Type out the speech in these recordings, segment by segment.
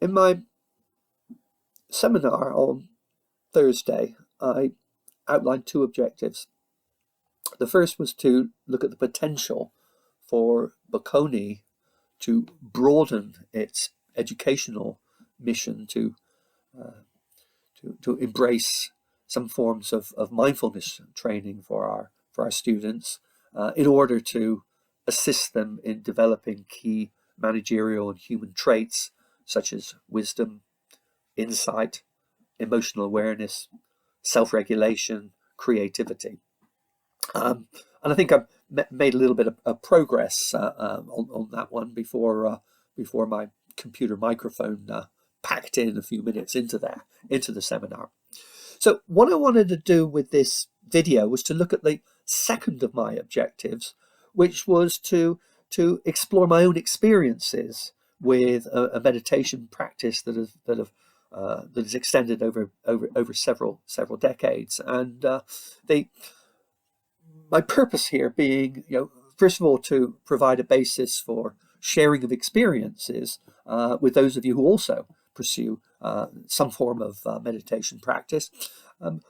In my seminar on Thursday, I outlined two objectives. The first was to look at the potential for Bocconi to broaden its educational mission to embrace some forms of mindfulness training for our students in order to assist them in developing key managerial and human traits such as wisdom, insight, emotional awareness, self-regulation, creativity. And I think I've made a little bit of progress on that one before my computer microphone packed in a few minutes into the seminar. So what I wanted to do with this video was to look at the second of my objectives, which was to explore my own experiences with a meditation practice that is extended over several decades, and my purpose here being, first of all, to provide a basis for sharing of experiences with those of you who also pursue some form of meditation practice,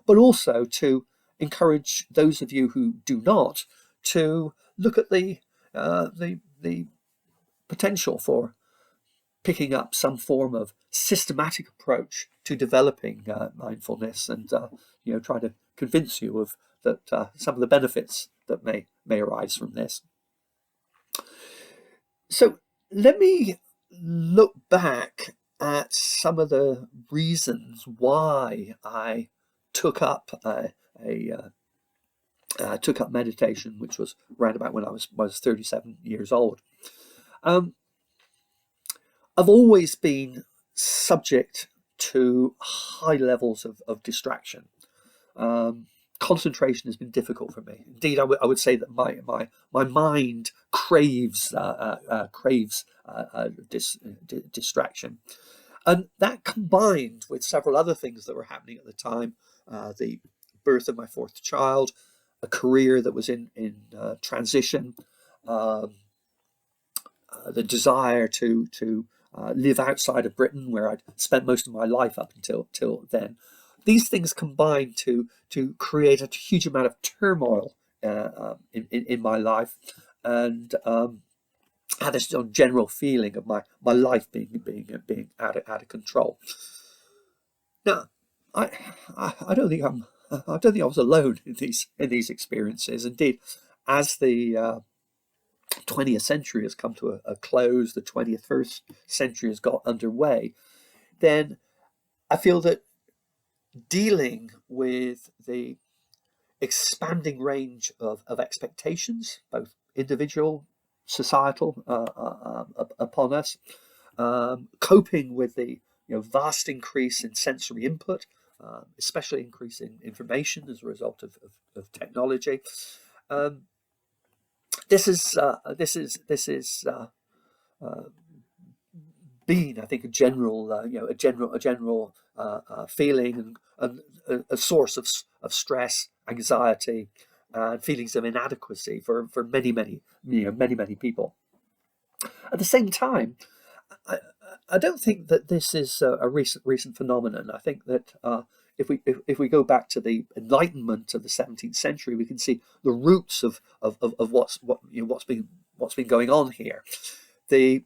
but also to encourage those of you who do not to look at the potential for picking up some form of systematic approach to developing mindfulness, and try to convince you of that some of the benefits that may arise from this. So let me look back at some of the reasons why I took up meditation, which was around about when I was 37 years old. I've always been subject to high levels of distraction. Concentration has been difficult for me. Indeed, I would say that my mind craves distraction, and that combined with several other things that were happening at the time, the birth of my fourth child, a career that was in transition, the desire to live outside of Britain, where I'd spent most of my life up until then. These things combined to create a huge amount of turmoil in my life, and had this general feeling of my life being out of control. Now, I don't think I was alone in these experiences. Indeed, as the 20th century has come to a close, the 21st century has got underway, then I feel that dealing with the expanding range of expectations, both individual, societal, upon us, coping with the vast increase in sensory input, especially increase in information as a result of technology. This is been, I think, a general feeling and a source of stress, anxiety, and feelings of inadequacy for many people. At the same time, I don't think that this is a recent phenomenon. I think that if we go back to the Enlightenment of the 17th century, we can see the roots of what's been going on here. The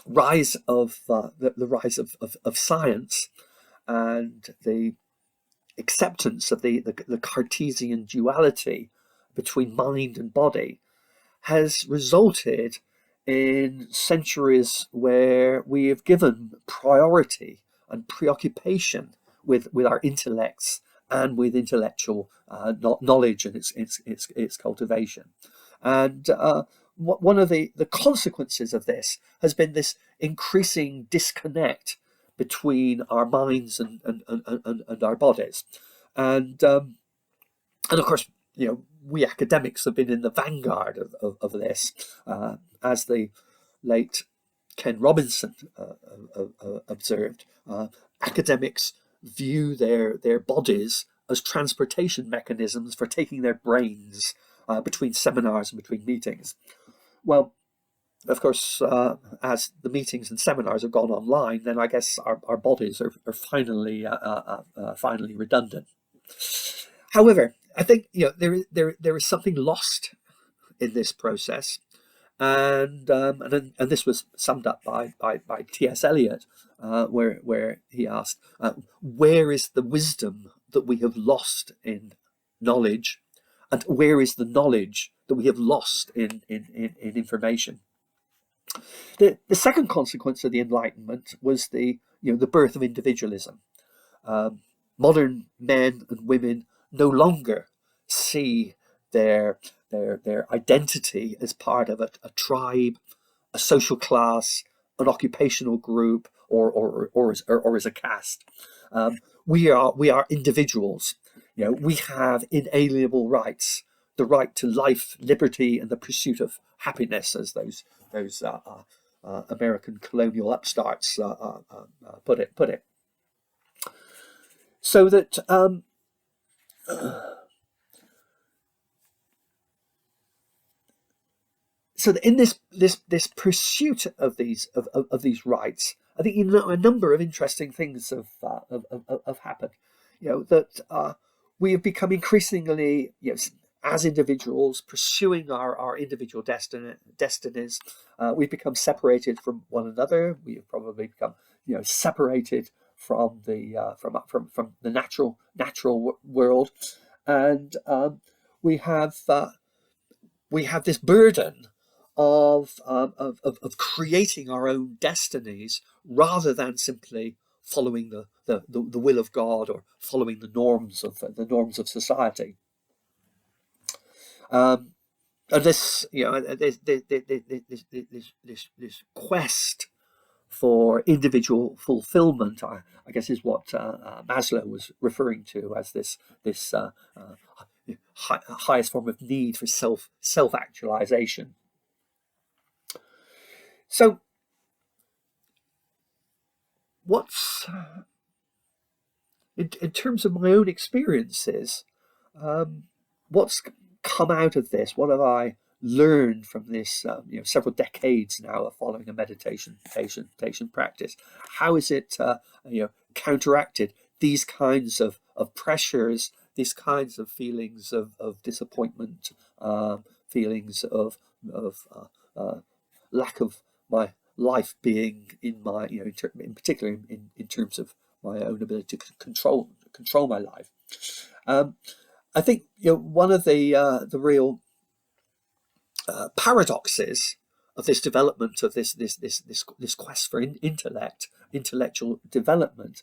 rise of the rise of science and the acceptance of the Cartesian duality between mind and body has resulted in centuries where we have given priority and preoccupation with our intellects and with intellectual knowledge and its cultivation. And one of the consequences of this has been this increasing disconnect between our minds and our bodies, and of course, we academics have been in the vanguard of this, as the late Ken Robinson observed. Academics view their bodies as transportation mechanisms for taking their brains between seminars and between meetings. Well, of course, as the meetings and seminars have gone online, then I guess our bodies are finally redundant. However, I think there is something lost in this process, and this was summed up by T.S. Eliot, where he asked, where is the wisdom that we have lost in knowledge, and where is the knowledge that we have lost in information? The second consequence of the Enlightenment was the birth of individualism. Modern men and women no longer see their identity as part of a tribe, a social class, an occupational group, or as a caste. We are individuals. We have inalienable rights: the right to life, liberty, and the pursuit of happiness, as those American colonial upstarts put it. So that in this pursuit of these rights, I think a number of interesting things have happened. That we have become increasingly, as individuals pursuing our individual destinies, we've become separated from one another. We have probably become separated from the natural world, and we have this burden of creating our own destinies rather than simply following the will of God or following the norms of society. And this this quest for individual fulfillment, I guess, is what Maslow was referring to as this highest form of need for self actualization. So, what's in terms of my own experiences, what's come out of this? What have I learned from this? Several decades now of following a meditation practice. How is it counteracted these kinds of pressures, these kinds of feelings of disappointment, feelings of lack of my life being in my, in particular in terms of my own ability to control my life. I think one of the real paradoxes of this development of this quest for intellectual development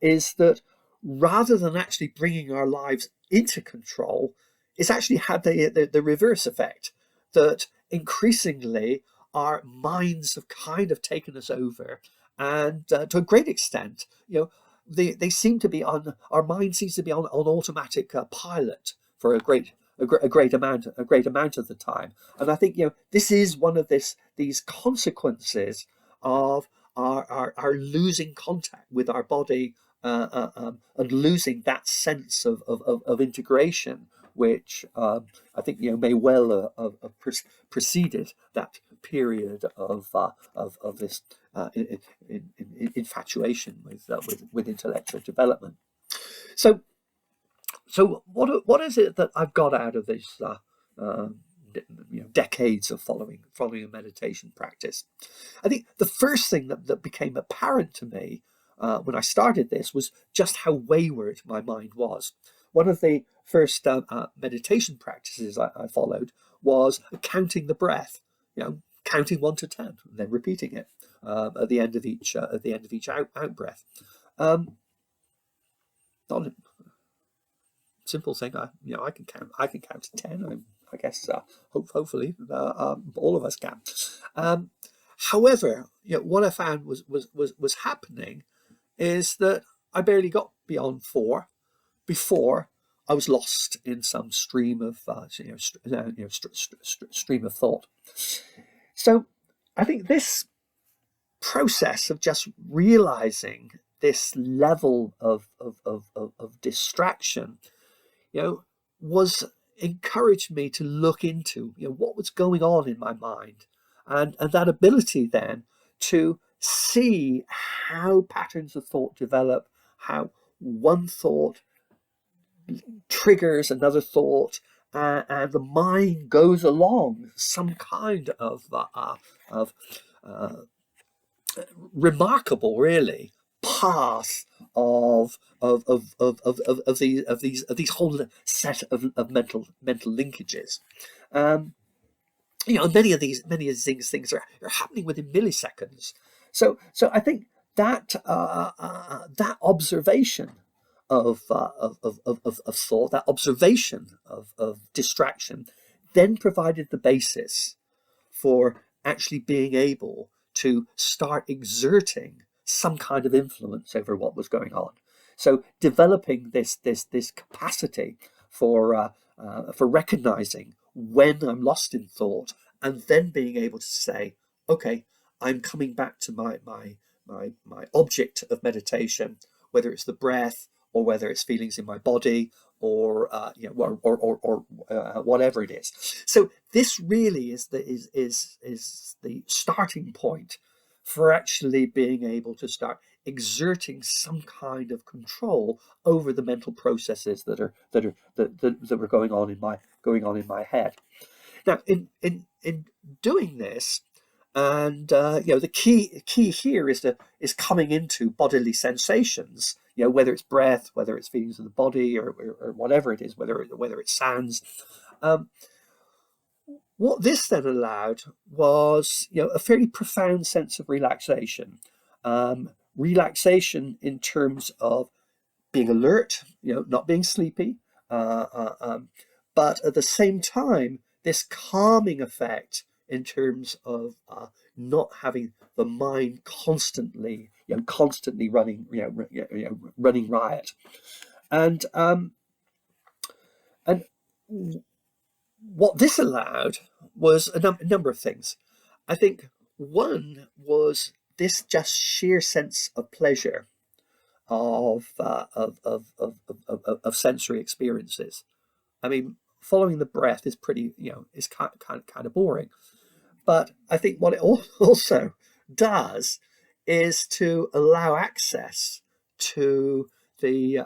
is that rather than actually bringing our lives into control, it's actually had the reverse effect, that increasingly our minds have kind of taken us over, and to a great extent, they seem to be on our mind seems to be on automatic pilot for a great amount of the time. And I think this is one of these consequences of our losing contact with our body, and losing that sense of integration, which I think may well have preceded that period of this infatuation with intellectual development. So what is it that I've got out of this decades of following a meditation practice? I think the first thing that became apparent to me when I started this was just how wayward my mind was. One of the first meditation practices I followed was counting the breath, counting 1 to 10, and then repeating it at the end of each out breath. Not a simple thing. I can count to 10. I guess hopefully all of us can. However, what I found was happening is that I barely got beyond 4 before I was lost in some stream of stream of thought. So I think this process of just realizing this level of distraction, was encouraged me to look into what was going on in my mind, and that ability then to see how patterns of thought develop, how one thought triggers another thought, and the mind goes along some kind of remarkable, really, path of these whole set of mental linkages. Many of these things are happening within milliseconds. So I think that that observation of thought, that observation of distraction, then provided the basis for actually being able to start exerting some kind of influence over what was going on. So developing this capacity for recognizing when I'm lost in thought, and then being able to say, okay, I'm coming back to my object of meditation, whether it's the breath or whether it's feelings in my body, or whatever it is. So this really is the starting point for actually being able to start exerting some kind of control over the mental processes that were going on in my head. Now, in doing this, and the key here is coming into bodily sensations. Whether it's breath, whether it's feelings of the body, or whatever it is, whether it's sounds. What this then allowed was a fairly profound sense of relaxation. Relaxation in terms of being alert, not being sleepy, but at the same time, this calming effect in terms of not having the mind constantly running, running riot, and what this allowed was a number of things. I think one was this just sheer sense of pleasure of sensory experiences. I mean, following the breath is pretty, is kind of boring. But I think what it also does is to allow access to the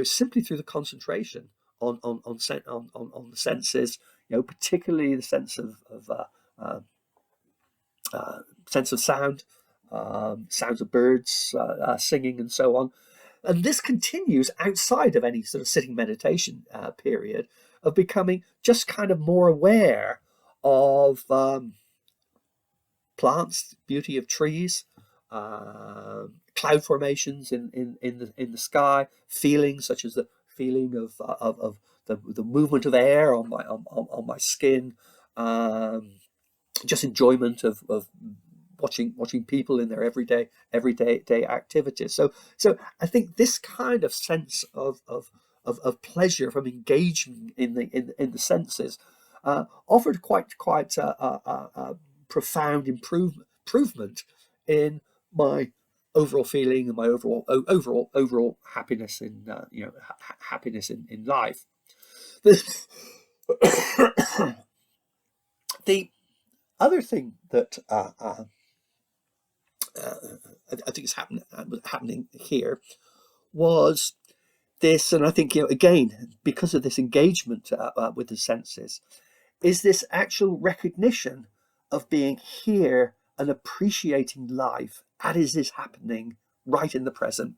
simply through the concentration on the senses, particularly the sense of sound, sounds of birds singing, and so on. And this continues outside of any sort of sitting meditation period, of becoming just kind of more aware of plants, beauty of trees, cloud formations in the sky, feelings such as the feeling of the movement of air on my skin, just enjoyment of watching people in their everyday activities. So I think this kind of sense of pleasure from engagement in the senses offered quite a profound improvement in my overall feeling and my overall happiness in happiness in life. The other thing that I think is happening here was this, and I think again, because of this engagement with the senses, is this actual recognition of being here and appreciating life as it is happening right in the present.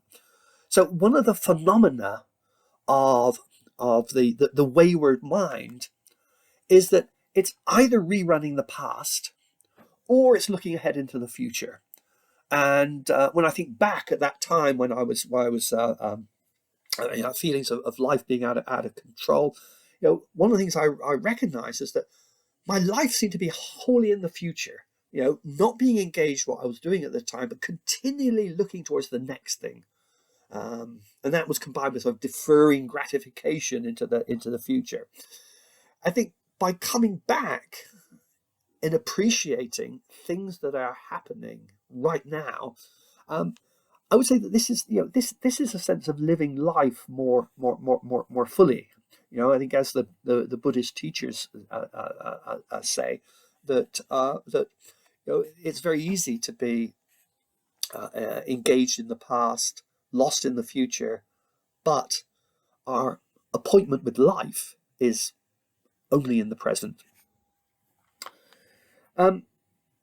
So one of the phenomena of the wayward mind is that it's either rerunning the past or it's looking ahead into the future. And when I think back at that time when I was feelings of life being out of control, one of the things I recognize is that my life seemed to be wholly in the future, not being engaged what I was doing at the time, but continually looking towards the next thing. And that was combined with sort of deferring gratification into the future. I think by coming back and appreciating things that are happening right now, I would say that this is this is a sense of living life more fully. I think, as the Buddhist teachers say, that it's very easy to be engaged in the past, lost in the future, but our appointment with life is only in the present.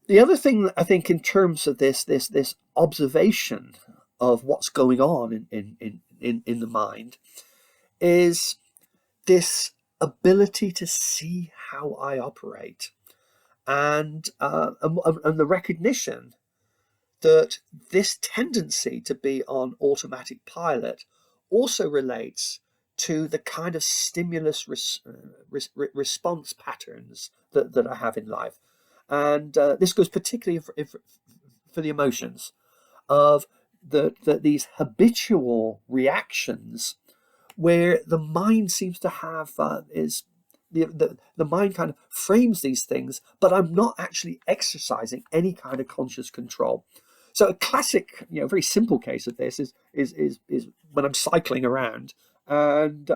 The other thing that I think, in terms of this observation of what's going on in the mind, is this ability to see how I operate, and the recognition that this tendency to be on automatic pilot also relates to the kind of stimulus response patterns that I have in life. And this goes particularly for the emotions, of these habitual reactions where the mind seems to have the mind kind of frames these things, but I'm not actually exercising any kind of conscious control. So a classic, very simple case of this is when I'm cycling around, and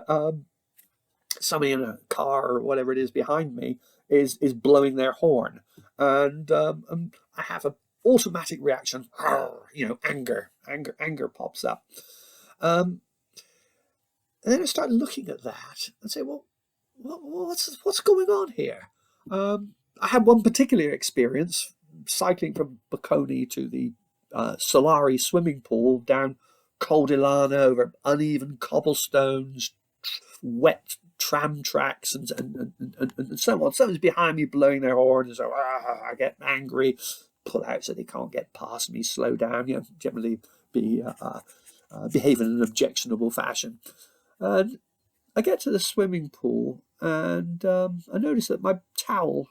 somebody in a car or whatever it is behind me is blowing their horn, and I have an automatic reaction, anger pops up. And then I started looking at that and say, well, what's going on here? I had one particular experience cycling from Bocconi to the Solari swimming pool down Coldilana over uneven cobblestones, wet tram tracks, and so on. Someone's behind me blowing their horn, and so I get angry, pull out so they can't get past me, slow down, generally behave in an objectionable fashion. And I get to the swimming pool, and I notice that my towel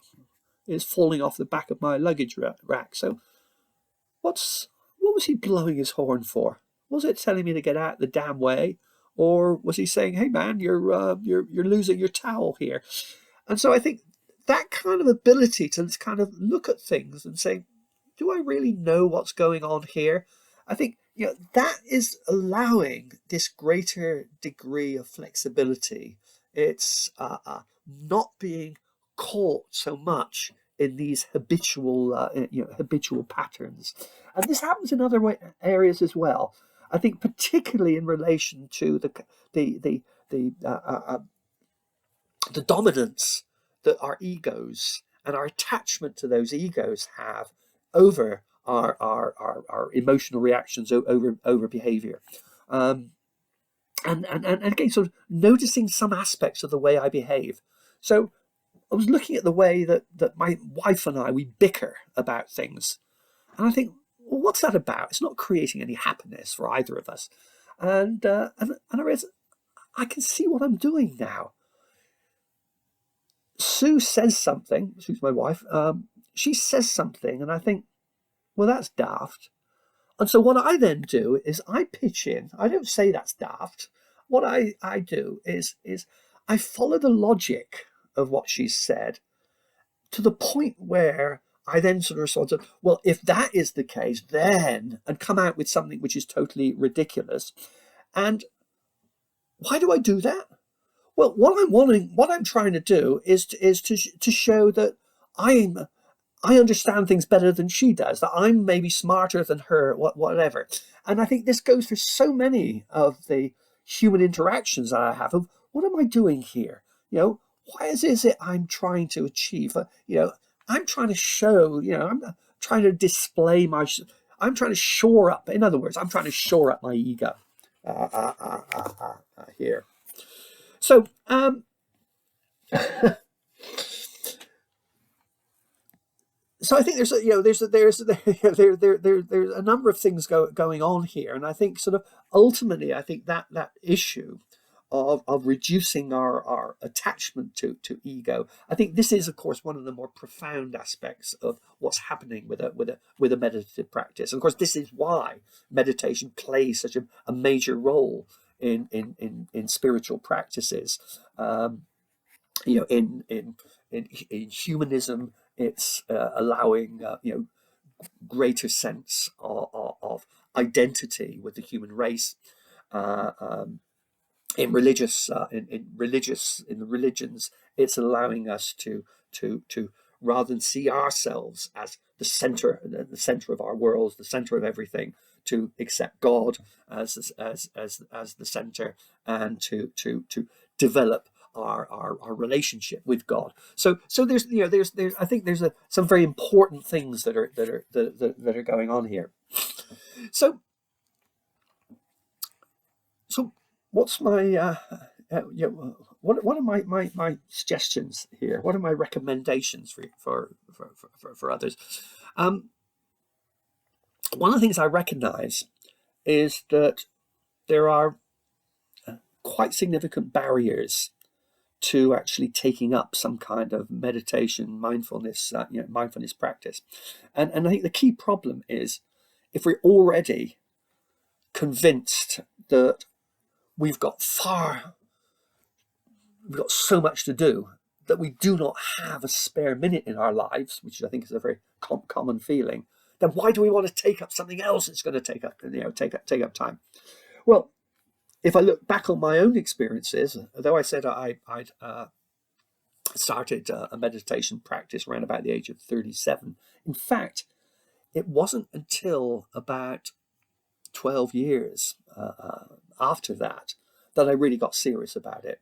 is falling off the back of my luggage rack. So what was he blowing his horn for? Was it telling me to get out the damn way, or was he saying, "Hey man, you're losing your towel here"? And so I think that kind of ability to kind of look at things and say, "Do I really know what's going on here?" I think that is allowing this greater degree of flexibility. It's not being caught so much in these habitual patterns, and this happens in other areas as well. I think particularly in relation to the dominance that our egos and our attachment to those egos have over our emotional reactions, over behavior. And again, sort of noticing some aspects of the way I behave. So I was looking at the way that my wife and we bicker about things. And I think, well, what's that about? It's not creating any happiness for either of us. And I realized I can see what I'm doing now. Sue says something, Sue's my wife, she says something, and I think, well, that's daft. And so what I then do is I pitch in. I don't say that's daft. What I do is I follow the logic of what she's said to the point where I then sort of respond to, well, if that is the case, then, and come out with something which is totally ridiculous. And why do I do that? Well, what I'm trying to do is to show that I understand things better than she does, that I'm maybe smarter than her, whatever. And I think this goes for so many of the human interactions that I have of, what am I doing here? Why is it I'm trying to achieve? I'm trying to show, I'm trying to display I'm trying to shore up, in other words, I'm trying to shore up my ego here. So, so I think there's a number of things going on here, and I think sort of ultimately, I think that issue of reducing our attachment to ego, I think this is, of course, one of the more profound aspects of what's happening with a meditative practice. And of course, this is why meditation plays such a major role in spiritual practices. In humanism, it's allowing greater sense of identity with the human race. In the religions, it's allowing us to rather than see ourselves as the center of our worlds, the center of everything, to accept God as the center, and to develop our relationship with God. So there's I think there's some very important things that are going on here. So what's my what are my suggestions here? What are my recommendations for others? One of the things I recognize is that there are quite significant barriers to actually taking up some kind of meditation, mindfulness, mindfulness practice. And I think the key problem is, if we're already convinced that we've got so much to do that we do not have a spare minute in our lives, which I think is a very common feeling, then why do we want to take up something else that's going to take up time? Well, if I look back on my own experiences, although I said I'd started a meditation practice around about the age of 37, in fact, it wasn't until about 12 years after that I really got serious about it.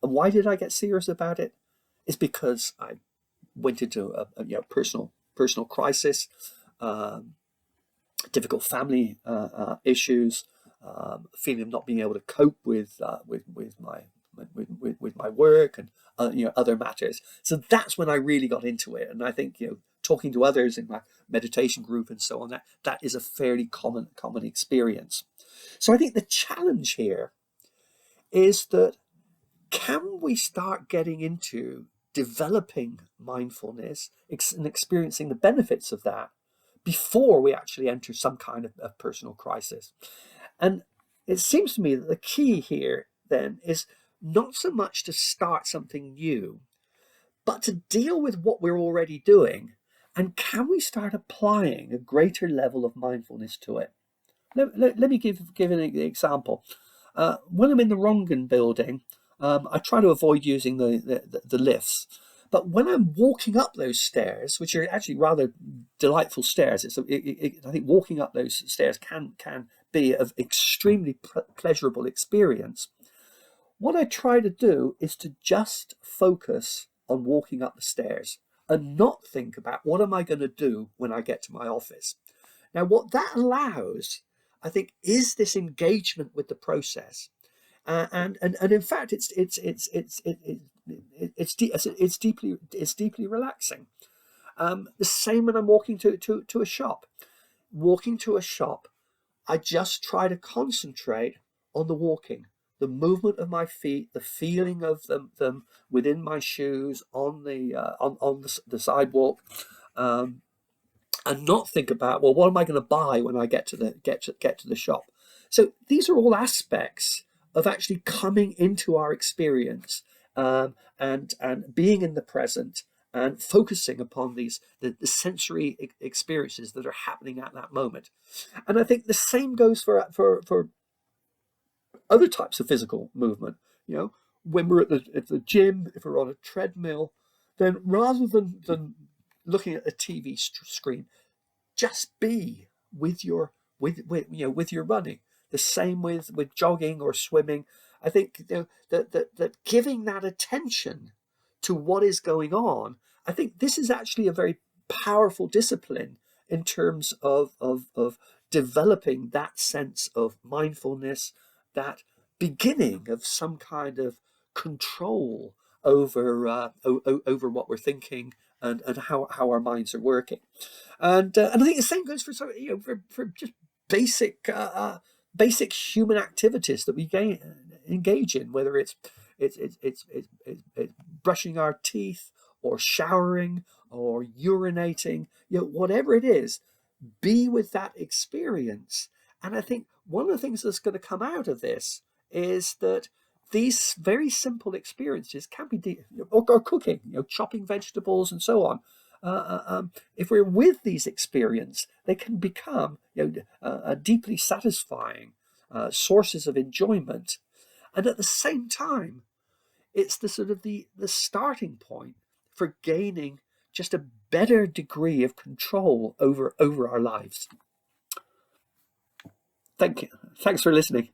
And why did I get serious about it? It's because I went into a personal crisis, difficult family issues, feeling of not being able to cope with my work and other matters. So that's when I really got into it. And I think talking to others in my meditation group and so on, that is a fairly common experience. So I think the challenge here is that, can we start getting into developing mindfulness and experiencing the benefits of that before we actually enter some kind of personal crisis? And it seems to me that the key here then is not so much to start something new, but to deal with what we're already doing. And can we start applying a greater level of mindfulness to it? Let me give an example. When I'm in the Rongan building, I try to avoid using the lifts. But when I'm walking up those stairs, which are actually rather delightful stairs, I think walking up those stairs can be an extremely pleasurable experience. What I try to do is to just focus on walking up the stairs and not think about what am I going to do when I get to my office. Now, what that allows, I think, is this engagement with the process, and in fact, it's deeply relaxing. The same when I'm walking to a shop. Walking to a shop, I just try to concentrate on the walking, the movement of my feet, the feeling of them within my shoes on the sidewalk, and not think about, well, what am I going to buy when I get to the shop? So these are all aspects of actually coming into our experience, and being in the present and focusing upon the sensory experiences that are happening at that moment. And I think the same goes for other types of physical movement. When we're at the gym, if we're on a treadmill, then rather than looking at a TV screen, just be with your running. The same with jogging or swimming. I think that giving that attention to what is going on, I think this is actually a very powerful discipline in terms of developing that sense of mindfulness, that beginning of some kind of control over what we're thinking and how our minds are working. And I think the same goes for just basic human activities that we engage in, whether it's brushing our teeth or showering or urinating, whatever it is, be with that experience. And I think one of the things that's going to come out of this is that these very simple experiences can be or cooking, chopping vegetables and so on. If we're with these experiences, they can become deeply satisfying sources of enjoyment, and at the same time, it's the starting point for gaining just a better degree of control over our lives. Thank you. Thanks for listening.